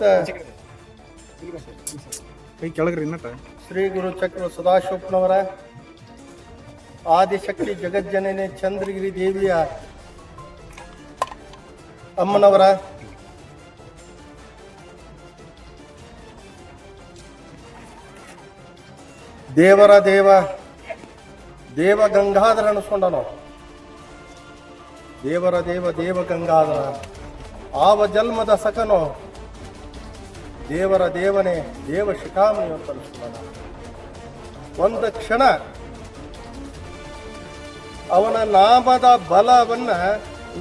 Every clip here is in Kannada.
ಮತ್ತು ಕೈ ಕೆಳಗ್ರಿ ಇನ್ನಟ ಶ್ರೀ ಗುರು ಚಕ್ರ ಸದಾಶಿವಪ್ಪನವರ ಆದಿಶಕ್ತಿ ಜಗಜ್ಜನನಿ ಚಂದ್ರಗಿರಿ ದೇವಿಯ ಅಮ್ಮನವರ ದೇವರ ದೇವ ಗಂಗಾಧರ ಅನಿಸ್ಕೊಂಡ ನಾವು ದೇವರ ದೇವ ಗಂಗಾಧರ ಆವ ಜನ್ಮದ ಸಕನು ದೇವರ ದೇವನೇ ದೇವ ಶಿಖಾಮಣಿ ಅಂತ ಅನಿಸ್ಕೊಂಡ ಒಂದು ಕ್ಷಣ ಅವನ ನಾಮದ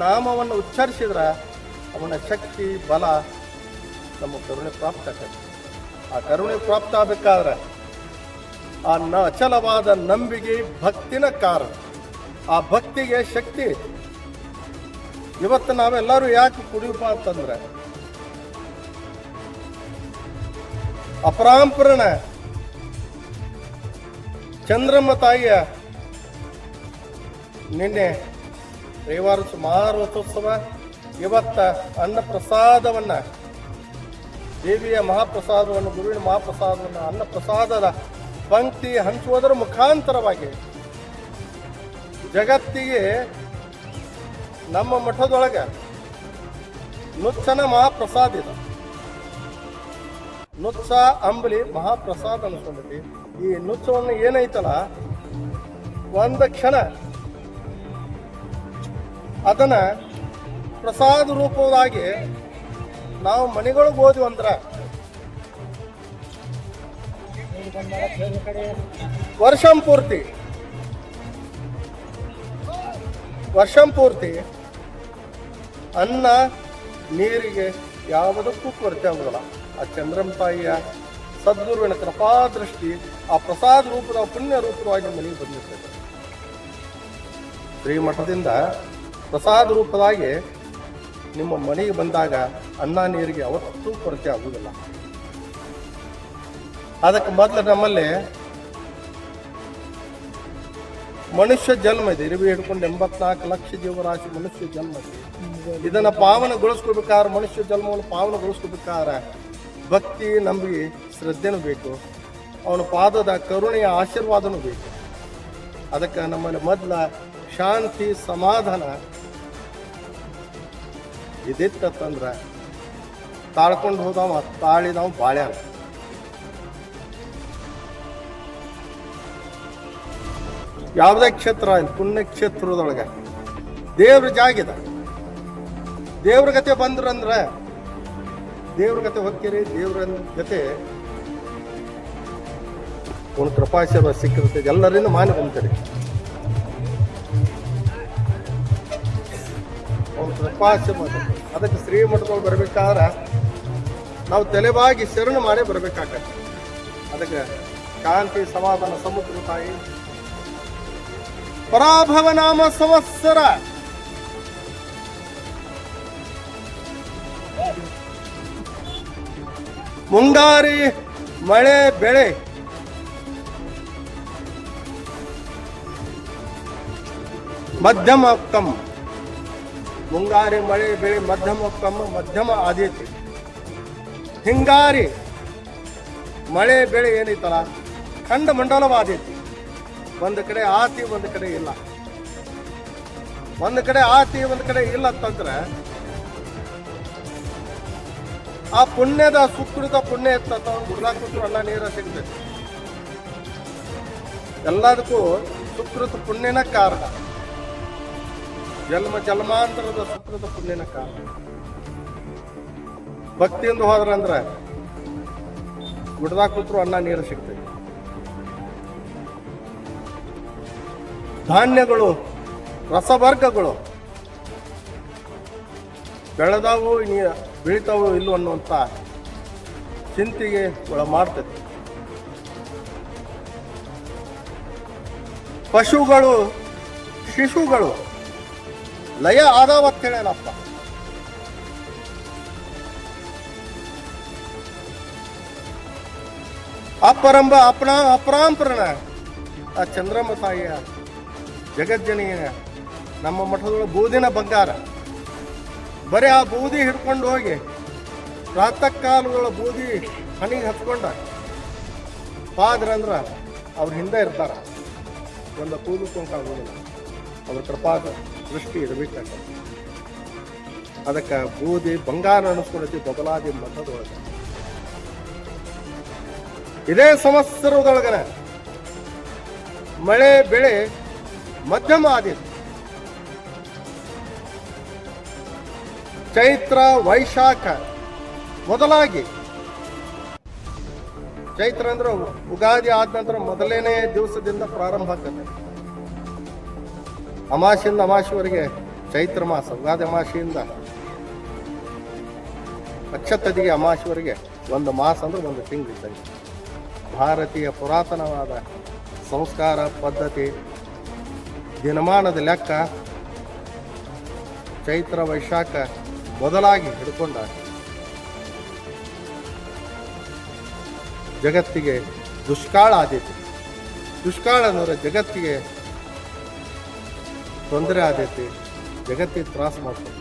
ನಾಮವನ್ನು ಉಚ್ಚರಿಸಿದ್ರೆ ಅವನ ಶಕ್ತಿ ಬಲ ನಮ್ಮ ಕರುಣೆ ಪ್ರಾಪ್ತ ಆಗ್ತದೆ. ಆ ಕರುಣೆ ಪ್ರಾಪ್ತ ಆಗಬೇಕಾದ್ರೆ ಆ ಅಚಲವಾದ ನಂಬಿಕೆ ಭಕ್ತಿನ ಕಾರಣ. ಆ ಭಕ್ತಿಗೆ ಶಕ್ತಿ. ಇವತ್ತು ನಾವೆಲ್ಲರೂ ಯಾಕೆ ಕುಡಿಯಪ್ಪ ಅಂತಂದ್ರೆ ಅಪರಾಂಪರಣ ಚಂದ್ರಮ್ಮ ತಾಯಿಯ ನಿನ್ನೆ ರವಿವಾರ ಮಾರೋತ್ಸವ, ಇವತ್ತ ಅನ್ನಪ್ರಸಾದವನ್ನ ದೇವಿಯ ಮಹಾಪ್ರಸಾದವನ್ನು ಗುರುವಿನ ಮಹಾಪ್ರಸಾದವನ್ನು ಅನ್ನಪ್ರಸಾದದ ಪಂಕ್ತಿ ಹಂಚುವುದರ ಮುಖಾಂತರವಾಗಿ ಜಗತ್ತಿಗೆ ನಮ್ಮ ಮಠದೊಳಗೆ ನುಚ್ಚನ ಮಹಾಪ್ರಸಾದ ಇದೆ. ನುಚ್ಚ ಅಂಬಲಿ ಮಹಾಪ್ರಸಾದ ಅನ್ಸ್ಕೊಂಡೈತಿ. ಈ ನುಚ್ಚವನ್ನು ಏನೈತಲ್ಲ ಒಂದು ಕ್ಷಣ ಅದನ್ನ ಪ್ರಸಾದ ರೂಪವಾಗಿ ನಾವು ಮನೆಗಳಿಗೆ ಹೋದ್ವಿ ಅಂದ್ರೆ ವರ್ಷಂಪೂರ್ತಿ ಅನ್ನ ನೀರಿಗೆ ಯಾವುದಕ್ಕೂ ಕೊರತೆ ಆಗೋದಿಲ್ಲ. ಆ ಚಂದ್ರಮ್ಮ ತಾಯಿಯ ಸದ್ಗುರುವಿನ ಕೃಪಾದೃಷ್ಟಿ ಆ ಪ್ರಸಾದ ರೂಪದ ಪುಣ್ಯ ರೂಪವಾಗಿ ಮನೆಗೆ ಬಂದಿರ್ತದೆ. ಶ್ರೀಮಠದಿಂದ ಪ್ರಸಾದ ರೂಪದಾಗಿ ನಿಮ್ಮ ಮನೆಗೆ ಬಂದಾಗ ಅನ್ನ ನೀರಿಗೆ ಯಾವತ್ತೂ ಕೊರತೆ ಆಗುವುದಿಲ್ಲ. ಅದಕ್ಕೆ ಮೊದಲು ನಮ್ಮಲ್ಲಿ ಮನುಷ್ಯ ಜನ್ಮ ಇದೆ. ಇರುವೆ ಹಿಡ್ಕೊಂಡು 84 ಲಕ್ಷ ಜೀವರಾಶಿ ಮನುಷ್ಯ ಜನ್ಮ ಇದೆ. ಇದನ್ನ ಪಾವನಗೊಳಿಸ್ಕೋಬೇಕಾದ್ರೆ, ಮನುಷ್ಯ ಜನ್ಮವನ್ನು ಪಾವನಗೊಳಿಸ್ಕೋಬೇಕಾದ್ರೆ ಭಕ್ತಿ, ನಂಬಿಕೆ, ಶ್ರದ್ಧೆನೂ ಬೇಕು. ಅವನ ಪಾದದ ಕರುಣೆಯ ಆಶೀರ್ವಾದನೂ ಬೇಕು. ಅದಕ್ಕೆ ನಮ್ಮಲ್ಲಿ ಮೊದಲ ಶಾಂತಿ ಸಮಾಧಾನ ಇದಿತ್ತಂದ್ರೆ ತಾಳ್ಕೊಂಡು ಹೋದವ ತಾಳಿದವ ಬಾಳ್ಯಾನ. ಯಾವುದೇ ಕ್ಷೇತ್ರ ಪುಣ್ಯ ಕ್ಷೇತ್ರದೊಳಗೆ ದೇವ್ರ ಜಾಗಿದೆ. ದೇವ್ರ ಗತೆ ಬಂದ್ರಂದ್ರೆ ದೇವ್ರ ಗತೆ ಹೋಗ್ತೀರಿ. ದೇವ್ರ ಗತೆ ಒಂದು ಕೃಪಾಶೀರ್ವಾದ ಸಿಕ್ಕಿರುತ್ತೆ. ಎಲ್ಲರಿಂದ ಮಾನಿ ಬಂತೀರಿ. ಒಂದು ಕೃಪಾಶೀರ್ವಾದ. ಅದಕ್ಕೆ ಶ್ರೀಮಠದೊಳಗೆ ಬರ್ಬೇಕಾದ್ರೆ ನಾವು ತಲೆಬಾಗಿ ಶರಣು ಮಾಡಿ ಬರ್ಬೇಕಾಗತ್ತೆ. ಅದಕ್ಕೆ ಶಾಂತಿ ಸಮಾಧಾನ ಸಮುದ್ರ ತಾಯಿ ಪರಾಭವ ನಾಮ ಸಂವತ್ಸರ ಮುಂಗಾರಿ ಮಳೆ ಬೆಳೆ ಮಧ್ಯಮ ಕಮ್ಮ. ಮುಂಗಾರಿ ಮಳೆ ಬೆಳೆ ಮಧ್ಯಮ ಕಮ್ಮ, ಮಧ್ಯಮ ಆದೈತಿ. ಹಿಂಗಾರಿ ಮಳೆ ಬೆಳೆ ಏನೈತಲ್ಲ ಖಂಡ ಮಂಡಲವಾದೈತಿ. ಒಂದು ಕಡೆ ಆತಿ, ಒಂದು ಕಡೆ ಇಲ್ಲ. ಒಂದು ಕಡೆ ಆತಿ, ಒಂದು ಕಡೆ ಇಲ್ಲ ಅಂತಂದ್ರೆ ಆ ಪುಣ್ಯದ ಸುಕೃತ ಪುಣ್ಯ ಎತ್ತ ಗುಡ್ಲಾಕ್ಬಿಟ್ರು ಅನ್ನ ನೀರ ಸಿಗ್ತೈತಿ. ಎಲ್ಲದಕ್ಕೂ ಸುಕೃತ ಪುಣ್ಯನ ಕಾರಣ. ಜನ್ಮಾಂತರದ ಸುಕೃತ ಪುಣ್ಯನ ಕಾರಣ. ಭಕ್ತಿಯಿಂದ ಹೋದ್ರಂದ್ರೆ ಗುಡ್ದಾಗ ಕೂತ್ರು ಅನ್ನ ನೀರು ಸಿಗ್ತೈತಿ. ಧಾನ್ಯಗಳು, ರಸವರ್ಗಗಳು ಬೆಳೆದಾವು ಬೆಳಿತಾವು ಇಲ್ಲೋ ಅನ್ನುವಂಥ ಚಿಂತೆಗೆ ಒಳ ಮಾಡ್ತೈತಿ. ಪಶುಗಳು, ಶಿಶುಗಳು ಲಯ ಆದಾವತ್ ಹೇಳೇನಪ್ಪ. ಅಪರಾಂಪರಣ ಆ ಚಂದ್ರಮ್ಮ ತಾಯಿಯ ಜಗಜ್ಜನಿಯ ನಮ್ಮ ಮಠದೊಳಗೆ ಬೂದಿನ ಬಂಗಾರ. ಬರೀ ಆ ಬೂದಿ ಹಿಡ್ಕೊಂಡು ಹೋಗಿ ಪ್ರಾತಃ ಕಾಲಗಳ ಬೂದಿ ಹಣಿಗೆ ಹತ್ಕೊಂಡ ಪಾದ್ರಂದ್ರ ಅವ್ರ ಹಿಂದೆ ಇರ್ತಾರ, ಒಂದು ಕೂದಲು ಅವ್ರ ಕೃಪಾದ ದೃಷ್ಟಿ ಇರಬೇಕಾಗ. ಅದಕ್ಕೆ ಬೂದಿ ಬಂಗಾರ ಅನಿಸ್ಕೊಳತಿ ಬದಲಾದಿ ಮಠದೊಳಗ. ಇದೇ ಸಂವತ್ಸರದೊಳಗನ ಮಳೆ ಬೆಳೆ ಮಧ್ಯಮ ಆದಿತ್ತು. ಚೈತ್ರ ವೈಶಾಖ ಮೊದಲಾಗಿ, ಚೈತ್ರ ಅಂದ್ರೆ ಉಗಾದಿ ಆದ ನಂತರ ಮೊದಲನೇ ದಿವಸದಿಂದ ಪ್ರಾರಂಭ ಆಗ್ತದೆ. ಅಮಾಸೆಯಿಂದ ಅಮಾಸೆವರೆಗೆ ಚೈತ್ರ ಮಾಸ, ಉಗಾದಿ ಅಮಾಸೆಯಿಂದ ಅಕ್ಷತದಿಗೆ ಅಮಾಸೆವರೆಗೆ ಒಂದು ಮಾಸ ಅಂದ್ರೆ ಒಂದು ತಿಂಗಳಿದ್ದಂಗೆ. ಭಾರತೀಯ ಪುರಾತನವಾದ ಸಂಸ್ಕಾರ ಪದ್ಧತಿ ದಿನಮಾನದ ಲೆಕ್ಕ ಚೈತ್ರ ವೈಶಾಖ ಮೊದಲಾಗಿ ಹಿಡ್ಕೊಂಡ ಜಗತ್ತಿಗೆ ದುಷ್ಕಾಳ ಆದೈತಿ. ದುಷ್ಕಾಳ ಅಂದ್ರೆ ಜಗತ್ತಿಗೆ ತೊಂದರೆ ಆದೈತಿ, ಜಗತ್ತಿಗೆ ತ್ರಾಸ ಮಾಡ್ತದೆ.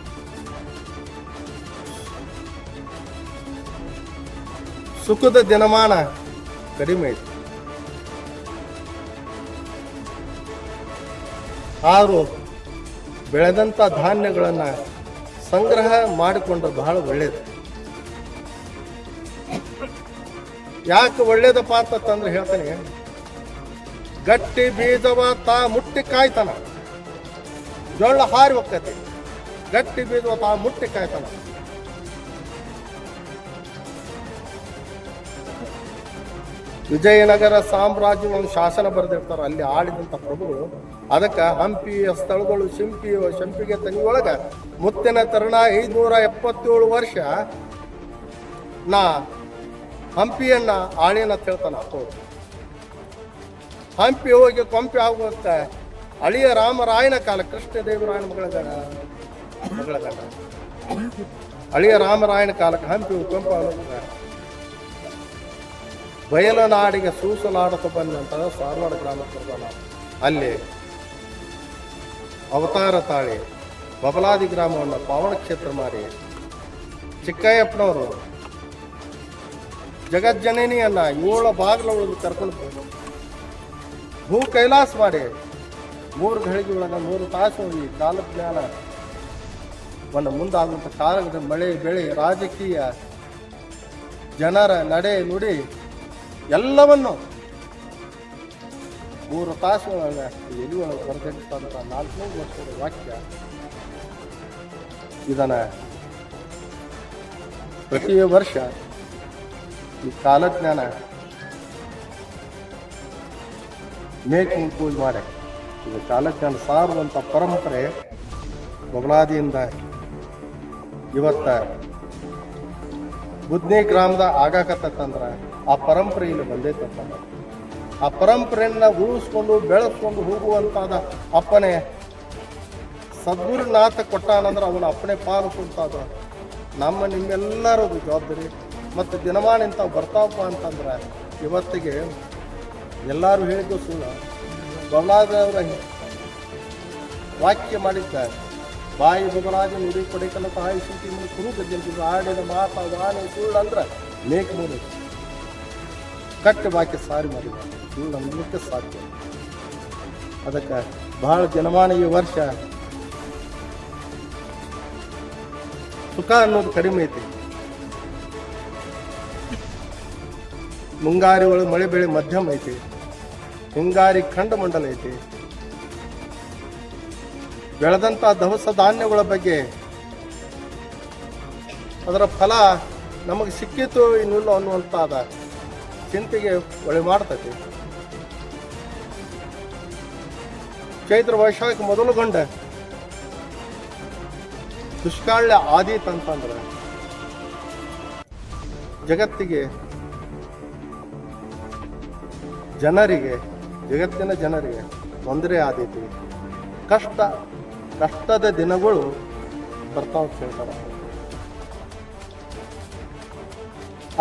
ಸುಖದ ದಿನಮಾನ ಕಡಿಮೆ ಐತಿ. ಆದರೂ ಬೆಳೆದಂಥ ಧಾನ್ಯಗಳನ್ನು ಸಂಗ್ರಹ ಮಾಡಿಕೊಂಡ್ರೆ ಬಹಳ ಒಳ್ಳೇದು. ಯಾಕೆ ಒಳ್ಳೇದಪ್ಪ ಅಂತಂದ್ರೆ ಹೇಳ್ತಾನೆ, ಗಟ್ಟಿ ಬೀಜವ ತಾ ಮುಟ್ಟಿ ಕಾಯ್ತಾನ, ಜೋಳ ಹಾರಿ ಹೋಗ್ತೈತಿ. ಗಟ್ಟಿ ಬೀಜವ ತಾ ಮುಟ್ಟಿ ಕಾಯ್ತಾನ. ವಿಜಯನಗರ ಸಾಮ್ರಾಜ್ಯ ಒಂದು ಶಾಸನ ಬರೆದಿರ್ತಾರ, ಅಲ್ಲಿ ಆಳಿದಂಥ ಪ್ರಭುಗಳು. ಅದಕ್ಕೆ ಹಂಪಿಯ ಸ್ಥಳಗಳು ಶಂಪಿಗೆ ತನಿಯೊಳಗ ಮುತ್ತಿನ ತರುಣ 577 ವರ್ಷ ನಾ ಹಂಪಿಯನ್ನ ಆಳಿನ ಹೇಳ್ತಾನ. ಹಂಪಿ ಹೋಗಿ ಕೊಂಪಿ ಆಗುವಂತ ಅಳಿಯ ರಾಮರಾಯನ ಕಾಲ, ಕೃಷ್ಣದೇವರಾಯನ ಮಗಳ ಗಂಡ ಅಳಿಯ ರಾಮರಾಯನ ಕಾಲಕ್ಕೆ ಹಂಪಿ ಕೊಂಪಿ ಆಗುತ್ತ ಬಯಲನಾಡಿಗೆ ಸೂಸಲಾಡತ ಬಂದಂತ ಸಾರವಾಡ ಗ್ರಾಮಸ್ಥರ ಅಲ್ಲಿ ಅವತಾರ ತಾಳಿ ಬಬಲಾದಿ ಗ್ರಾಮವನ್ನು ಪಾವನ ಕ್ಷೇತ್ರ ಮಾಡಿ ಚಿಕ್ಕಯ್ಯಪ್ಪನವರು ಜಗಜ್ಜನನಿಯನ್ನ 7 ಬಾಗಿಲೊಳಗೆ ಕರ್ಕೊಂಡು ಭೂ ಕೈಲಾಸ ಮಾಡಿ 3 ಘಳಿಗೆ ಒಳಗೆ 3 ತಾಸು ಈ ಕಾಲಜ್ಞಾನ ಒಂದು ಮುಂದಾಗುವಂಥ ಕಾಲದ ಮಳೆ ಬೆಳೆ ರಾಜಕೀಯ ಜನರ ನಡೆ ನುಡಿ ಎಲ್ಲವನ್ನು 3 ತಾಸು ಒಳಗೆ ಎಲ್ಲಿ ಒಳಗೆ ಬರೆದಿರ್ತಂಥ 400 ವರ್ಷದ ವಾಕ್ಯ. ಇದನ್ನ ಪ್ರತಿ ವರ್ಷ ಈ ಕಾಲಜ್ಞಾನ ಮೇಕಿಂಗ್ ಪೂಜೆ ಮಾಡಿ ಇದು ಕಾಲಜ್ಞಾನ ಸಾರುವಂಥ ಪರಂಪರೆ ಬಬಲಾದಿಯಿಂದ ಇವತ್ತ ಬುದ್ನಿ ಗ್ರಾಮದ ಆಗಾಕತ್ತಂದ್ರೆ ಆ ಪರಂಪರೆ ಇಲ್ಲಿ ಬಂದೈತಂತ. ಆ ಪರಂಪರೆಯನ್ನ ಉಳಿಸ್ಕೊಂಡು ಬೆಳೆಸ್ಕೊಂಡು ಹೋಗುವಂತಾದ ಅಪ್ಪನೆ ಸದ್ಗುರುನಾಥ ಕೊಟ್ಟಾನಂದ್ರೆ ಅವನ ಅಪ್ಪನೆ ಪಾಲಿಸುವಂತಾದ ನಮ್ಮ ನಿಮ್ಮೆಲ್ಲರದು ಜವಾಬ್ದಾರಿ. ಮತ್ತು ದಿನಮಾನ ಇಂಥವು ಬರ್ತಾವಪ್ಪ ಅಂತಂದ್ರೆ ಇವತ್ತಿಗೆ ಎಲ್ಲರೂ ಹೇಳಿದ್ದು ಸುಳ್ಳು. ಬಬಲಾದವರ ವಾಕ್ಯ ಮಾಡಿದ್ದಾರೆ, ಬಾಯಿ ಬಬಲಾದ ನುಡಿ ಕೊಡಿಕಲ್ಲ ತಾಯಿ ಸುಂಟಿ ಮುಂದೆ ಕುರು ಗದ್ದಿದ್ರು ಆಡಿದ ಮಾತಾ ವಾಣಿ ಸುಳ್ಳು ಅಂದ್ರೆ ಮೇಕ್ ಮೂರು ಕಟ್ಟ ವಾಕ್ಯ ಸಾರಿ ಮಾಡಿದ ಸುಳ್ಳು ಅನ್ನಲಿಕ್ಕೆ ಸಾಧ್ಯ. ಅದಕ್ಕೆ ಬಹಳ ದಿನಮಾನ ಈ ವರ್ಷ ಸುಖ ಅನ್ನೋದು ಕಡಿಮೆ ಐತಿ. ಮುಂಗಾರಿ ಒಳಗೆ ಮಳೆ ಬೆಳೆ ಮಧ್ಯಮ ಐತಿ, ಹಿಂಗಾರಿ ಖಂಡ ಮಂಡಲ ಐತಿ. ಬೆಳೆದಂಥ ದವಸ ಧಾನ್ಯಗಳ ಬಗ್ಗೆ ಅದರ ಫಲ ನಮಗೆ ಸಿಕ್ಕಿತು ಇನ್ನಿಲ್ಲ ಅನ್ನುವಂತಾದ ಚಿಂತೆಗೆ ಒಳೆ ಮಾಡ್ತೈತಿ. ಚೈತ್ರ ವೈಶಾಖ ಮೊದಲುಗೊಂಡ ದುಷ್ಕಾಳ್ಯ ಆದೀತಂತಂದ್ರೆ ಜಗತ್ತಿಗೆ ಜಗತ್ತಿನ ಜನರಿಗೆ ತೊಂದರೆ ಆದೈತಿ. ಕಷ್ಟದ ದಿನಗಳು ಬರ್ತಾವ ಹೇಳ್ತಾರೆ.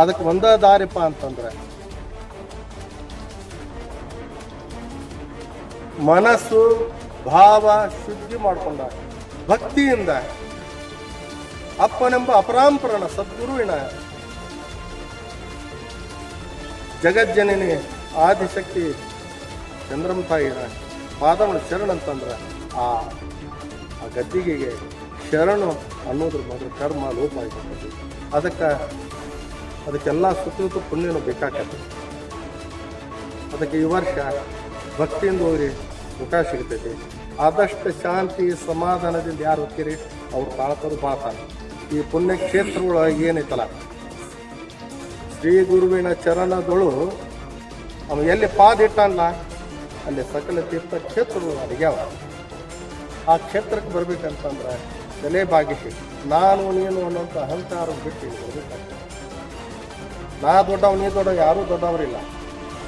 ಅದಕ್ಕೆ ಒಂದ ದಾರಿಪ ಅಂತಂದ್ರೆ ಮನಸ್ಸು ಭಾವ ಶುದ್ಧಿ ಮಾಡ್ಕೊಂಡ ಭಕ್ತಿಯಿಂದ ಅಪ್ಪನೆಂಬ ಅಪರಾಂಪರಣ ಸದ್ಗುರುವಿನ ಜಗಜ್ಜನನಿ ಆದಿಶಕ್ತಿ ಚಂದ್ರಮ್ಮ ತಾಯಿನ ಪಾದವನ್ನು ಶರಣ ಅಂತಂದ್ರೆ ಆ ಗದ್ದಿಗೆಗೆ ಶರಣು ಅನ್ನೋದ್ರ ಮೊದಲು ಕರ್ಮ ಲೋಪ ಆಗಿರ್ತದೆ. ಅದಕ್ಕೆಲ್ಲ ಸುತ್ತಲೂ ಪುಣ್ಯನೂ ಬೇಕಾಗ್ತದೆ. ಅದಕ್ಕೆ ಈ ವರ್ಷ ಭಕ್ತಿಯಿಂದ ಹೋಗಿ ಮುಖ ಸಿಗ್ತೈತಿ. ಆದಷ್ಟು ಶಾಂತಿ ಸಮಾಧಾನದಿಂದ ಯಾರು ಹೋಗ್ತೀರಿ ಅವ್ರು ತಾಳ್ತಾರೆ ಬಾಳ್ತಾರೆ. ಈ ಪುಣ್ಯ ಕ್ಷೇತ್ರಗಳೊಳಗೆ ಏನೈತಲ್ಲ, ಶ್ರೀ ಗುರುವಿನ ಚರಣದೊಳು ಅವನು ಎಲ್ಲಿ ಪಾದ ಇಟ್ಟಲ್ಲ ಅಲ್ಲಿ ಸಕಲ ತೀರ್ಥ ಕ್ಷೇತ್ರಗಳು ಅಡಿಗ್ಯಾವ. ಆ ಕ್ಷೇತ್ರಕ್ಕೆ ಬರ್ಬೇಕಂತಂದ್ರೆ ತಲೆ ಬಾಗಿಸಿ ನಾನು ನೀನು ಅನ್ನೋಂಥ ಅಹಂಕಾರ ಬಿಟ್ಟು ಬರ್ಬೇಕಾಗ್ತದೆ. ನಾ ದೊಡ್ಡವ ನೀ ದೊಡ್ಡವ ಯಾರೂ ದೊಡ್ಡವರಿಲ್ಲ,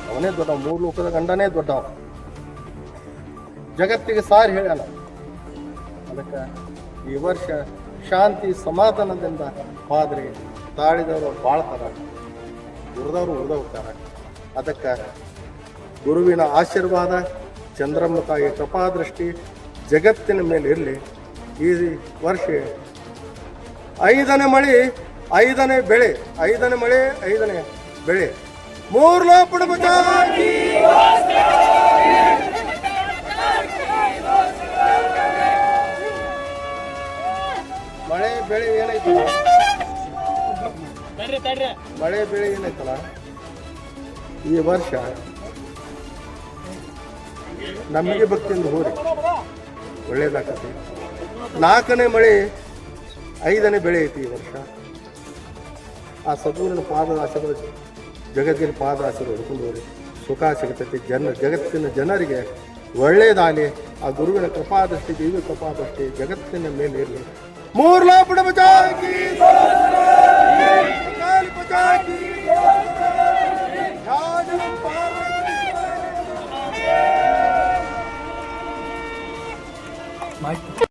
ಅವನೇ ದೊಡ್ಡವ, ಮೂರು ಲೋಕದ ಗಂಡನೇ ದೊಡ್ಡವ, ಜಗತ್ತಿಗೆ ಸಾರಿ ಹೇಳ್ಯಾನ. ಅದಕ್ಕೆ ಈ ವರ್ಷ ಶಾಂತಿ ಸಮಾಧಾನದಿಂದ ಪಾದ್ರಿ ತಾಳಿದವರು ಬಾಳ್ತಾರ, ಉರಿದವರು ಉರಿದ ಹೋಗ್ತಾರೆ. ಅದಕ್ಕೆ ಗುರುವಿನ ಆಶೀರ್ವಾದ ಚಂದ್ರಮ್ಮ ತಾಯಿ ಕೃಪಾದೃಷ್ಟಿ ಜಗತ್ತಿನ ಮೇಲೆ ಇರಲಿ. ಈ ವರ್ಷ 5ನೇ ಮಳೆ 5ನೇ ಬೆಳೆ, 5ನೇ ಮಳೆ 5ನೇ ಬೆಳೆ. ಮೂರು ಲೋಪಡ ಮಳೆ ಬೆಳೆ ಏನೈತಲ್ಲ, ಮಳೆ ಬೆಳೆ ಏನೈತಲ್ಲ ಈ ವರ್ಷ ನಮಗೆ ಭಕ್ತಿಯಿಂದ ಹೋರಿ ಒಳ್ಳೇದಾಗತ್ತೆ. 4ನೇ ಮಳೆ 5ನೇ ಬೆಳೆ ಐತಿ ಈ ವರ್ಷ. ಆ ಸದ್ಗುರುವಿನ ಪಾದದ ಆಶೀರ್ವಾದ ಜಗತ್ತಿನ ಪಾದ ಆಶೀರ್ವಾದ ಹಿಡ್ಕೊಂಡು ಹೋರಿ ಸುಖ ಸಿಗುತ್ತೈತಿ. ಜಗತ್ತಿನ ಜನರಿಗೆ ಒಳ್ಳೇದಾಗಲಿ. ಆ ಗುರುವಿನ ಕೃಪಾದೃಷ್ಟಿ ದೈವ ಕೃಪಾದೃಷ್ಟಿ ಜಗತ್ತಿನ ಮೇಲೆ ಇರಲಿ. ಮೂರು ಲೋಪಡ